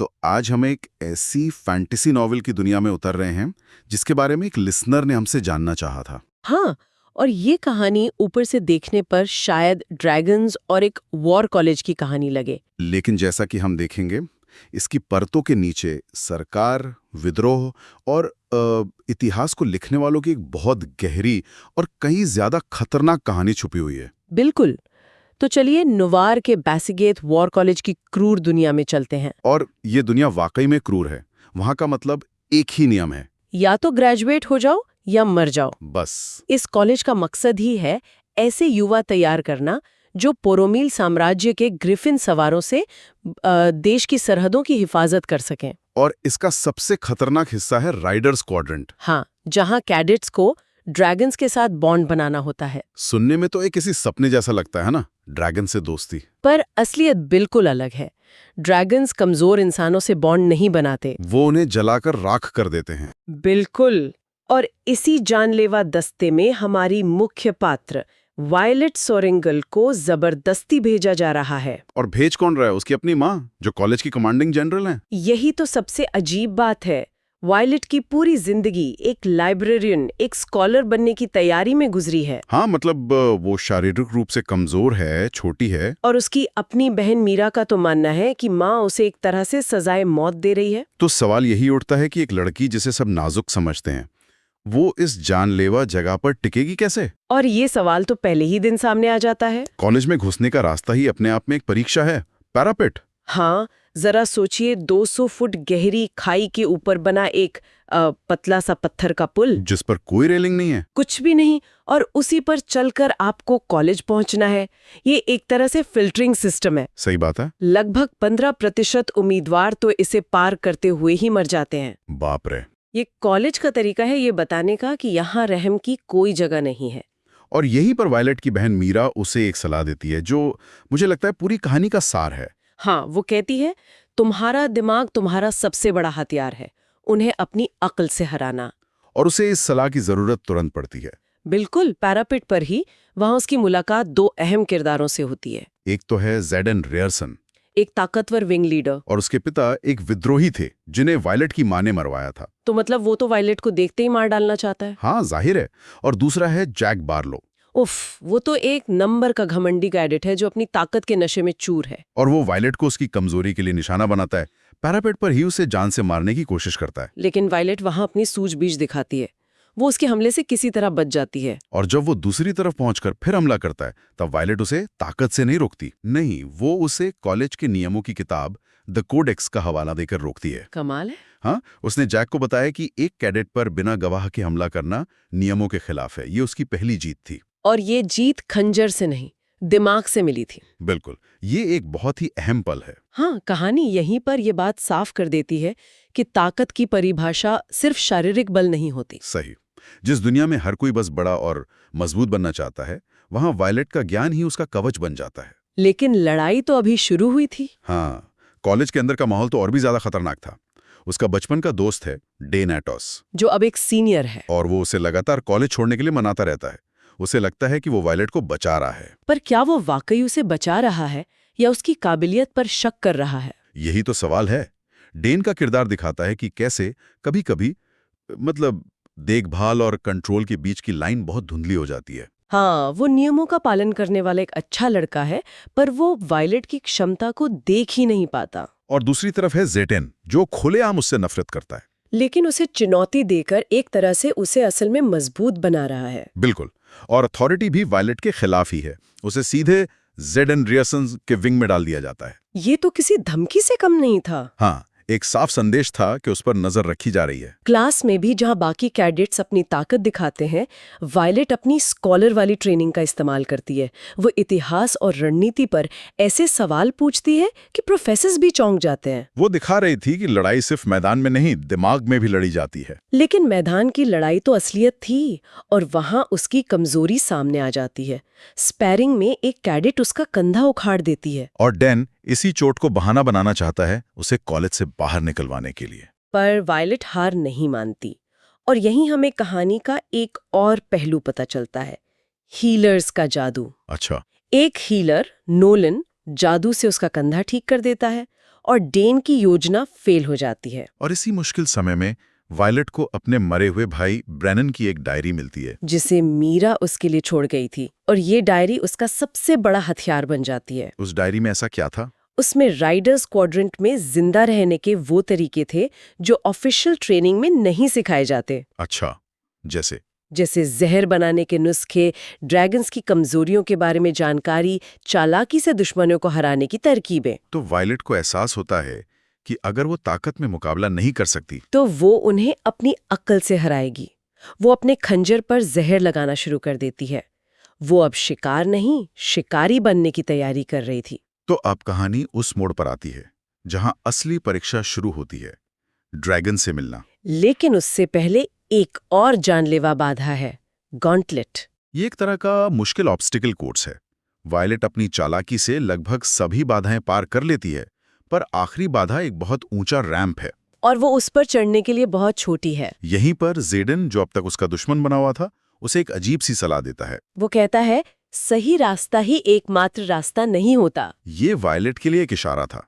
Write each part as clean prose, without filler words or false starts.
तो आज हम एक ऐसी फैंटेसी नॉवेल की दुनिया में उतर रहे हैं जिसके बारे में एक लिसनर ने हमसे जानना चाहा था। हाँ, और ये कहानी ऊपर से देखने पर शायद ड्रैगन्स और एक वॉर कॉलेज की कहानी लगे। लेकिन जैसा कि हम देखेंगे, इसकी परतों के नीचे सरकार, विद्रोह और इतिहास को लिखने वालों की एक बहुत गहरी और कहीं ज्यादा खतरनाक कहानी छुपी हुई है। बिल्कुल। तो चलिए नुवार के बैसिगेट वॉर कॉलेज की क्रूर दुनिया में चलते हैं। और ये दुनिया वाकई में क्रूर है। वहां का मतलब एक ही नियम है, या तो ग्रेजुएट हो जाओ या मर जाओ। बस। इस कॉलेज का मकसद ही है ऐसे युवा तैयार करना जो पोरोमील साम्राज्य के ग्रिफिन सवारों से देश की सरहदों की हिफाजत कर सकें। और इसका सबसे खतरनाक हिस्सा है राइडर्स क्वाड्रेंट। हाँ, जहाँ कैडेट्स को ड्रैगन्स के साथ बॉन्ड बनाना होता है। सुनने में तो एक किसी सपने जैसा लगता है ना, ड्रैगन से दोस्ती। पर असलियत बिल्कुल अलग है। ड्रैगन्स कमजोर इंसानों से बॉन्ड नहीं बनाते, वो उन्हें जलाकर राख कर देते हैं। बिल्कुल। और इसी जानलेवा दस्ते में हमारी मुख्य पात्र वायलेट सोरेंगल को जबरदस्ती भेजा जा रहा है। और भेज कौन रहा है? उसकी अपनी माँ, जो कॉलेज की कमांडिंग जनरल है। यही तो सबसे अजीब बात है। वायलेट की पूरी जिंदगी एक लाइब्रेरियन, एक स्कॉलर बनने की तैयारी में गुजरी है। हाँ, मतलब वो शारीरिक रूप से कमजोर है, छोटी है। और उसकी अपनी बहन मीरा का तो मानना है कि माँ उसे एक तरह से सजाए मौत दे रही है। तो सवाल यही उठता है कि एक लड़की जिसे सब नाजुक समझते हैं, वो इस जानलेवा जगह पर टिकेगी कैसे? और ये सवाल तो पहले ही दिन सामने आ जाता है। कॉलेज में घुसने का रास्ता ही अपने आप में एक परीक्षा है। पैरापेट। हाँ, जरा सोचिए, 200 फुट गहरी खाई के ऊपर बना एक पतला सा पत्थर का पुल, जिस पर कोई रेलिंग नहीं है, कुछ भी नहीं, और उसी पर चलकर आपको कॉलेज पहुंचना है। ये एक तरह से फिल्टरिंग सिस्टम है। सही बात है। लगभग 15% उम्मीदवार तो इसे पार करते हुए ही मर जाते हैं। बाप रे। ये कॉलेज का तरीका है ये बताने का कि यहाँ रहम की कोई जगह नहीं है। और यहीं पर वायलेट की बहन मीरा उसे एक सलाह देती है जो मुझे लगता है पूरी कहानी का सार है। हाँ, वो कहती है, तुम्हारा दिमाग तुम्हारा सबसे बड़ा हथियार है, उन्हें अपनी अक्ल से हराना। और उसे इस सलाह की जरूरत तुरंत पड़ती है। बिल्कुल, पैरापेट पर ही वहां उसकी मुलाकात दो अहम किरदारों से होती है। एक तो है जेडन रियर्सन, एक ताकतवर विंग लीडर, और उसके पिता एक विद्रोही थे जिन्हें वायलेट की मां ने मरवाया था। तो मतलब वो तो वायलेट को देखते ही मार डालना चाहता है। हाँ, जाहिर है। और दूसरा है जैक बार्लो। उफ, वो तो एक नंबर का घमंडी कैडेट है जो अपनी ताकत के नशे में चूर है। और वो वायलेट को उसकी कमजोरी के लिए निशाना बनाता है। पैरापेट पर ही उसे जान से मारने की कोशिश करता है। लेकिन वायलेट वहां अपनी सूझबूझ दिखाती है। वो उसके हमले से किसी तरह बच जाती है। और जब वो दूसरी तरफ पहुंचकर फिर हमला करता है, तब वायलेट उसे ताकत से नहीं रोकती। नहीं, वो उसे कॉलेज के नियमों की किताब द कोडेक्स का हवाला देकर रोकती है। कमाल है। हाँ, उसने जैक को बताया कि एक कैडेट पर बिना गवाह के हमला करना नियमों के खिलाफ है। ये उसकी पहली जीत थी। और ये जीत खंजर से नहीं, दिमाग से मिली थी। बिल्कुल, ये एक बहुत ही अहम पल है। हाँ, कहानी यहीं पर यह बात साफ कर देती है कि ताकत की परिभाषा सिर्फ शारीरिक बल नहीं होती। सही। जिस दुनिया में हर कोई बस बड़ा और मजबूत बनना चाहता है, वहां वायलेट का ज्ञान ही उसका कवच बन जाता है। लेकिन लड़ाई तो अभी शुरू हुई थी। हाँ, कॉलेज के अंदर का माहौल तो और भी ज्यादा खतरनाक था। उसका बचपन का दोस्त है डेन एटोस, जो अब एक सीनियर है। और वो उसे लगातार कॉलेज छोड़ने के लिए मनाता रहता है। उसे लगता है कि वो वायलेट को बचा रहा है। पर क्या वो वाकई उसे बचा रहा है या उसकी काबिलियत पर शक कर रहा है? यही तो सवाल है। डेन का किरदार दिखाता है कि कैसे कभी-कभी मतलब देखभाल और कंट्रोल के बीच की लाइन बहुत धुंधली हो जाती है। हाँ, वो नियमों का पालन करने वाला एक अच्छा लड़का है, पर वो वायलेट की क्षमता को देख ही नहीं पाता। और दूसरी तरफ है जेटेन, जो खुलेआम उससे नफरत करता है। लेकिन उसे चुनौती देकर एक तरह से उसे असल में मजबूत बना रहा है। बिल्कुल। और अथॉरिटी भी वायलेट के खिलाफ ही है। उसे सीधे जेडन रियर्सन के विंग में डाल दिया जाता है। ये तो किसी धमकी से कम नहीं था। हाँ, एक साफ संदेश था कि उस पर नजर रखी जा रही है। क्लास में भी जहां बाकी कैडेट्स अपनी ताकत दिखाते हैं, वायलेट अपनी स्कॉलर वाली ट्रेनिंग का इस्तेमाल करती है। वो इतिहास और रणनीति पर ऐसे सवाल पूछती है कि प्रोफेसर्स भी चौंक जाते हैं। वो दिखा रही थी कि लड़ाई सिर्फ मैदान में नहीं, दिमाग में भी लड़ी जाती है। लेकिन मैदान की लड़ाई तो असलियत थी, और वहां उसकी कमजोरी सामने आ जाती है। स्पैरिंग में एक कैडेट उसका कंधा उखाड़ देती है। और डेन इसी चोट को बहाना बनाना चाहता है उसे कॉलेज से बाहर निकलवाने के लिए। पर वायलेट हार नहीं मानती, और यहीं हमें कहानी का एक और पहलू पता चलता है, हीलर्स का जादू। अच्छा। एक हीलर, नोलन, जादू से उसका कंधा ठीक कर देता है, और डेन की योजना फेल हो जाती है। और इसी मुश्किल समय में वायलेट को अपने मरे हुए भाई ब्रेनन की एक डायरी मिलती है, जिसे मीरा उसके लिए छोड़ गई थी, और ये डायरी उसका सबसे बड़ा हथियार बन जाती है। उस डायरी में ऐसा क्या था? उसमें राइडर्स क्वाड्रेंट में जिंदा रहने के वो तरीके थे जो ऑफिशियल ट्रेनिंग में नहीं सिखाए जाते। अच्छा, जैसे जहर बनाने के नुस्खे, ड्रैगन्स की कमजोरियों के बारे में जानकारी, चालाकी से दुश्मनों को हराने की तरकीबें। तो वायलेट को एहसास होता है कि अगर वो ताकत में मुकाबला नहीं कर सकती तो वो उन्हें अपनी अक्ल से हराएगी। वो अपने खंजर पर जहर लगाना शुरू कर देती है। वो अब शिकार नहीं, शिकारी बनने की तैयारी कर रही थी। तो अब कहानी उस मोड़ पर आती है जहां असली परीक्षा शुरू होती है, ड्रैगन से मिलना। लेकिन उससे पहले एक और जानलेवा बाधा है, गॉन्टलेट। ये एक तरह का मुश्किल ऑब्स्टिकल कोर्स है। वायलेट अपनी चालाकी से लगभग सभी बाधाएं पार कर लेती है, पर आखिरी बाधा एक बहुत ऊंचा रैंप है, और वो उस पर चढ़ने के लिए बहुत छोटी है। यहीं पर ज़ेडन, जो अब तक उसका दुश्मन बना हुआ था, उसे एक अजीब सी सलाह देता है। वो कहता है, सही रास्ता ही एकमात्र रास्ता नहीं होता। ये वायलेट के लिए एक इशारा था।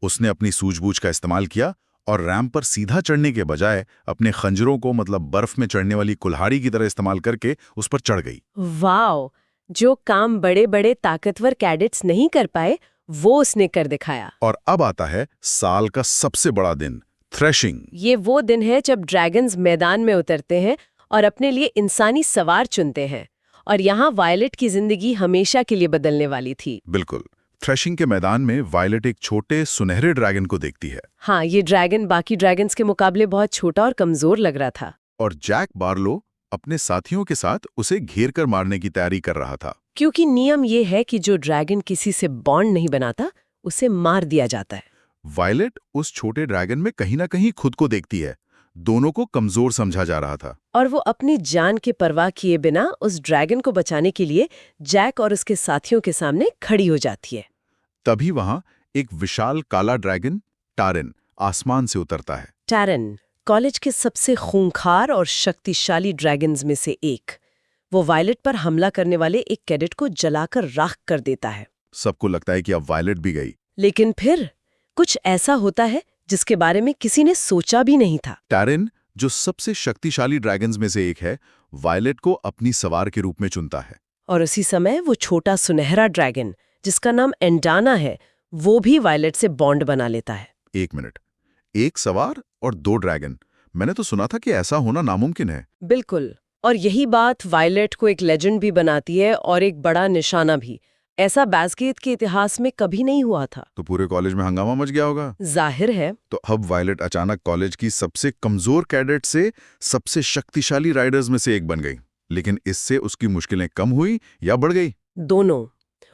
उसने अपनी सूझबूझ का इस्तेमाल किया और रैंप पर सीधा चढ़ने के बजाय अपने खंजरों को, मतलब बर्फ में चढ़ने वाली कुल्हाड़ी की तरह इस्तेमाल करके उस पर चढ़ गई। वाओ! जो काम बड़े बड़े ताकतवर कैडेट्स नहीं कर पाए, वो उसने कर दिखाया। और अब आता है साल का सबसे बड़ा दिन, थ्रेशिंग। ये वो दिन है जब ड्रैगन्स मैदान में उतरते हैं और अपने लिए इंसानी सवार चुनते हैं। और यहाँ वायलेट की जिंदगी हमेशा के लिए बदलने वाली थी। बिल्कुल। थ्रेशिंग के मैदान में वायलेट एक छोटे सुनहरे ड्रैगन को देखती है। हाँ, ये ड्रैगन बाकी ड्रैगन्स के मुकाबले बहुत छोटा और कमजोर लग रहा था। और जैक बार्लो अपने साथियों के साथ उसे घेर कर मारने की तैयारी कर रहा था। क्योंकि नियम ये है कि जो ड्रैगन किसी से बॉन्ड नहीं बनाता, उसे मार दिया जाता है। वायलेट उस छोटे ड्रैगन में कहीं ना कहीं खुद को देखती है। दोनों को कमजोर समझा जा रहा था, और वो अपनी जान की परवाह किए बिना उस ड्रैगन को बचाने के लिए जैक और उसके साथियों के सामने खड़ी हो जाती है। तभी वहां एक विशाल काला ड्रैगन टारन आसमान से उतरता है। टैरन कॉलेज के सबसे खूंखार और शक्तिशाली ड्रैगन्स में से एक। वो वायलेट पर हमला करने वाले एक कैडेट को जलाकर राख कर देता है। सबको लगता है कि अब वायलेट भी गई, लेकिन फिर कुछ ऐसा होता है जिसके बारे में किसी ने सोचा भी नहीं था। टारन, जो सबसे शक्तिशाली ड्रैगन्स में से एक है, वायलेट को अपनी सवार के रूप में चुनता है। और उसी समय वो छोटा सुनहरा ड्रैगन, जिसका नाम एंडाना है, वो भी वायलेट से बॉन्ड बना लेता है। एक मिनट, एक सवार और दो ड्रैगन? मैंने तो सुना था कि ऐसा होना नामुमकिन है। बिल्कुल, और यही बात वायलेट को एक लेजेंड भी बनाती है और एक बड़ा निशाना भी। ऐसा बैस्केट के इतिहास में कभी नहीं हुआ था। तो पूरे कॉलेज में हंगामा मच गया होगा। जाहिर है। तो अब वायलेट अचानक कॉलेज की सबसे कमजोर कैडेट से सबसे शक्तिशाली राइडर्स में से एक बन गई। लेकिन इससे उसकी मुश्किलें कम हुई या बढ़ गई? दोनों।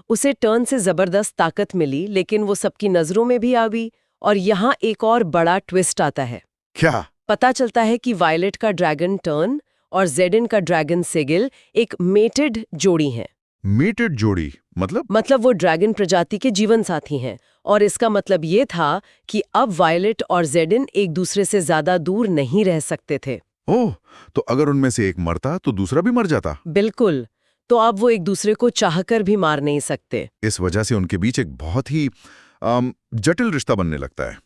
उसे टर्न से जबरदस्त ताकत मिली, लेकिन वो सबकी नजरों में भी आ गई। और यहाँ एक और बड़ा ट्विस्ट आता है। क्या? पता चलता है कि वायलेट का ड्रैगन टर्न और ज़ेडन का ड्रैगन सिगिल एक मेटेड जोड़ी हैं। मेटेड जोड़ी मतलब वो ड्रैगन प्रजाति के जीवन साथी हैं। और इसका मतलब ये था कि अब वायलेट और ज़ेडन एक दूसरे से ज्यादा दूर नहीं रह सकते थे। ओह, तो अगर उनमें से एक मरता तो दूसरा भी मर जाता। बिल्कुल। तो अब वो एक दूसरे को चाहकर भी मार नहीं सकते। इस वजह से उनके बीच एक बहुत ही जटिल रिश्ता बनने लगता है।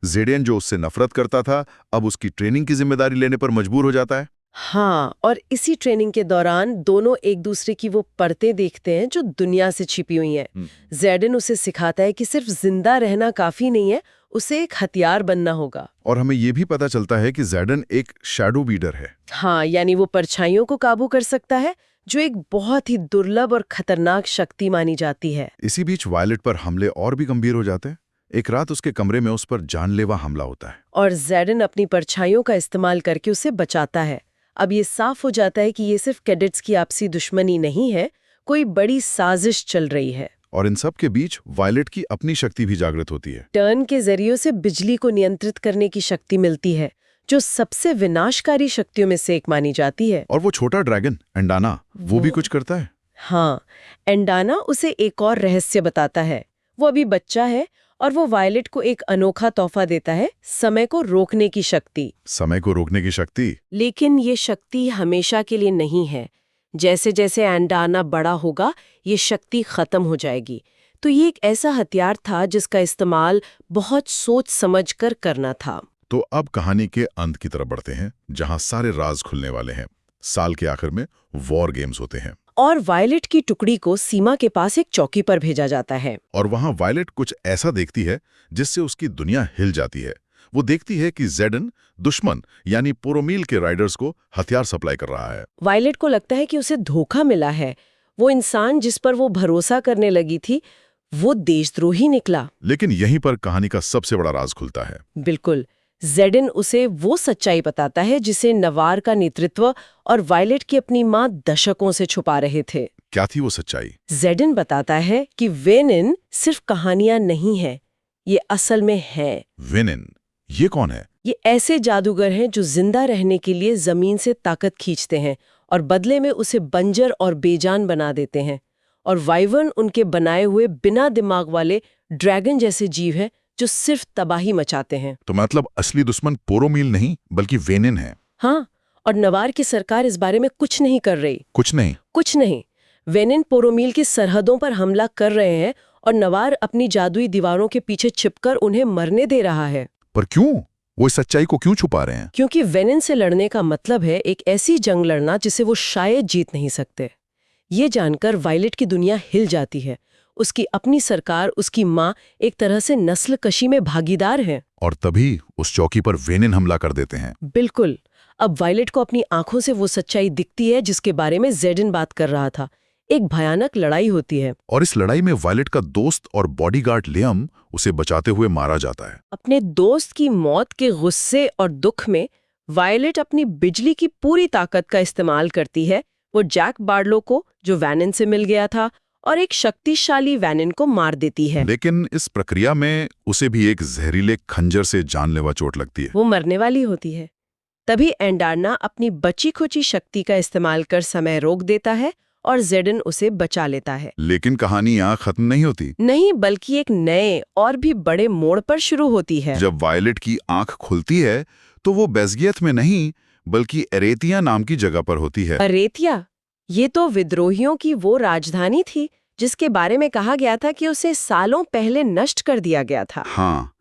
ज़ेडन, जो उससे नफरत करता था, अब उसकी ट्रेनिंग की जिम्मेदारी लेने पर मजबूर हो जाता है। हाँ, और इसी ट्रेनिंग के दौरान दोनों एक दूसरे की वो परतें देखते हैं जो दुनिया से छिपी हुई हैं। ज़ेडन उसे सिखाता है कि सिर्फ जिंदा रहना काफी नहीं है, उसे एक हथियार बनना होगा। और हमें ये भी पता चलता है कि ज़ेडन एक शैडो बीडर है। हाँ, यानी वो परछाइयों को काबू कर सकता है, जो एक बहुत ही दुर्लभ और खतरनाक शक्ति मानी जाती है। इसी बीच वायलेट पर हमले और भी गंभीर हो जाते हैं। एक रात उसके कमरे में उस पर जानलेवा हमला होता है और ज़ेडन अपनी परछाइयों का इस्तेमाल करके उसे बचाता है। अब ये साफ हो जाता है कि ये सिर्फ कैडेट्स की आपसी दुश्मनी नहीं है, कोई बड़ी साजिश चल रही है। और इन सब के बीच वायलेट की अपनी शक्ति भी जागृत होती है। टर्न के जरिए से बिजली को नियंत्रित करने की शक्ति मिलती है, जो सबसे विनाशकारी शक्तियों में से एक मानी जाती है। और वो छोटा ड्रैगन एंडाना, वो भी कुछ करता है। हाँ, एंडाना उसे एक और रहस्य बताता है। वो अभी बच्चा है और वो वायलेट को एक अनोखा तोहफा देता है, समय को रोकने की शक्ति। समय को रोकने की शक्ति? लेकिन ये शक्ति हमेशा के लिए नहीं है। जैसे जैसे एंडाना बड़ा होगा, ये शक्ति खत्म हो जाएगी। तो ये एक ऐसा हथियार था जिसका इस्तेमाल बहुत सोच समझ कर करना था। तो अब कहानी के अंत की तरफ बढ़ते हैं, जहां सारे राज खुलने वाले हैं। साल के आखिर में वॉर गेम्स होते हैं और वायलेट की टुकड़ी को सीमा के पास एक चौकी पर भेजा जाता है। और वहां वायलेट कुछ ऐसा देखती है जिससे उसकी दुनिया हिल जाती है। वो देखती है कि जेडन दुश्मन यानी पोरोमील के राइडर्स को हथियार सप्लाई कर रहा है। वायलेट को लगता है कि उसे धोखा मिला है। वो इंसान जिस पर वो भरोसा करने लगी थी वो देशद्रोही निकला। लेकिन यहीं पर कहानी का सबसे बड़ा राज खुलता है। बिल्कुल, जेडन उसे वो सच्चाई बताता है जिसे नवार का नेतृत्व और वायलेट की अपनी मां दशकों से छुपा रहे थे। क्या थी वो सच्चाई? जेडन बताता है कि वेनिन सिर्फ कहानियां नहीं है, ये असल में है। वेनिन, ये कौन है? ये ऐसे जादूगर हैं जो जिंदा रहने के लिए जमीन से ताकत खींचते हैं और बदले में उसे बंजर और बेजान बना देते हैं। और वाइवर्न उनके बनाए हुए बिना दिमाग वाले ड्रैगन जैसे जीव हैं जो सिर्फ तबाही मचाते हैं। तो मतलब असली दुश्मन पोरोमील नहीं बल्कि वेनिन है। हाँ, और नवार की सरकार इस बारे में कुछ नहीं कर रही। कुछ नहीं। वेनिन पोरोमील की सरहदों पर हमला कर रहे हैं और नवार अपनी जादुई दीवारों के पीछे छिपकर उन्हें मरने दे रहा है। पर क्यों? वो इस सच्चाई को क्यों छुपा रहे हैं? क्योंकि वेनिन से लड़ने का मतलब है एक ऐसी जंग लड़ना जिसे वो शायद जीत नहीं सकते। ये जानकर वायलेट की दुनिया हिल जाती है। उसकी अपनी सरकार, उसकी माँ एक तरह से नस्ल कशी में भागीदार है। और तभी उस चौकी पर वेनिन हमला कर देते हैं। बिल्कुल। अब वायलेट को अपनी आंखों से वो सच्चाई दिखती है जिसके बारे में जेडन बात कर रहा था। एक भयानक लड़ाई होती है और इस लड़ाई में वायलेट का दोस्त और बॉडीगार्ड लियम उसे बचाते हुए मारा जाता है। अपने दोस्त की मौत के गुस्से और दुख में वायलेट अपनी बिजली की पूरी ताकत का इस्तेमाल करती है। वो जैक बार्लो को, जो वैनिन से मिल गया था, और एक शक्तिशाली वैनिन को मार देती है। लेकिन इस प्रक्रिया में उसे भी एक जहरीले खंजर से जानलेवा चोट लगती है। वो मरने वाली होती है। तभी एंडार्ना अपनी बची खुची शक्ति का इस्तेमाल कर समय रोक देता है और जेडन उसे बचा लेता है। लेकिन कहानी यहाँ खत्म नहीं होती। नहीं, बल्कि एक नए और भी बड़े मोड़ पर शुरू होती है। जब वायलेट की आंख खुलती है तो वो बेस्गियत में नहीं बल्कि एरेतिया नाम की जगह पर होती है। एरेतिया? ये तो विद्रोहियों की वो राजधानी थी जिसके बारे में कहा गया था कि उसे सालों पहले नष्ट कर दिया गया था। हाँ,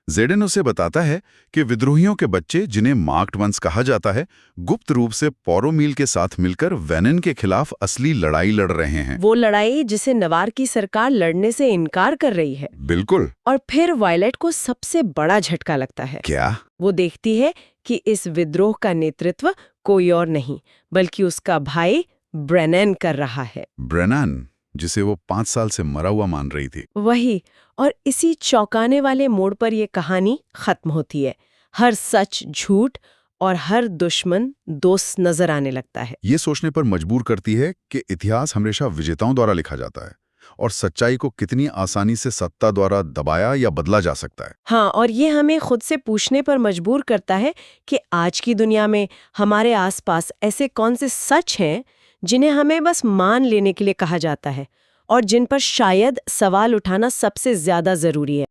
जेडन उसे बताता है कि विद्रोहियों के बच्चे, जिन्हें मार्क्ड वंस कहा जाता है, गुप्त रूप से पोरोमील के साथ मिलकर वेनिन के खिलाफ असली लड़ाई लड़ रहे हैं। वो लड़ाई जिसे नवार की सरकार लड़ने से इनकार कर रही है। बिल्कुल। और फिर वायलेट को सबसे बड़ा झटका लगता है। क्या? वो देखती है कि इस विद्रोह का नेतृत्व कोई और नहीं बल्कि उसका भाई ब्रेनन कर रहा है। ब्रेनन, जिसे वो 5 साल से मरा हुआ मान रही थी। वही। और इसी चौंकाने वाले मोड़ पर ये कहानी खत्म होती है। हर सच झूठ और हर दुश्मन दोस्त नजर आने लगता है। ये सोचने पर मजबूर करती है कि इतिहास हमेशा विजेताओं द्वारा लिखा जाता है और सच्चाई को कितनी आसानी से सत्ता द्वारा दबाया या बदला जा सकता है। हाँ, और ये हमें खुद से पूछने पर मजबूर करता है कि आज की दुनिया में हमारे आसपास ऐसे कौन से सच हैं जिन्हें हमें बस मान लेने के लिए कहा जाता है और जिन पर शायद सवाल उठाना सबसे ज्यादा जरूरी है।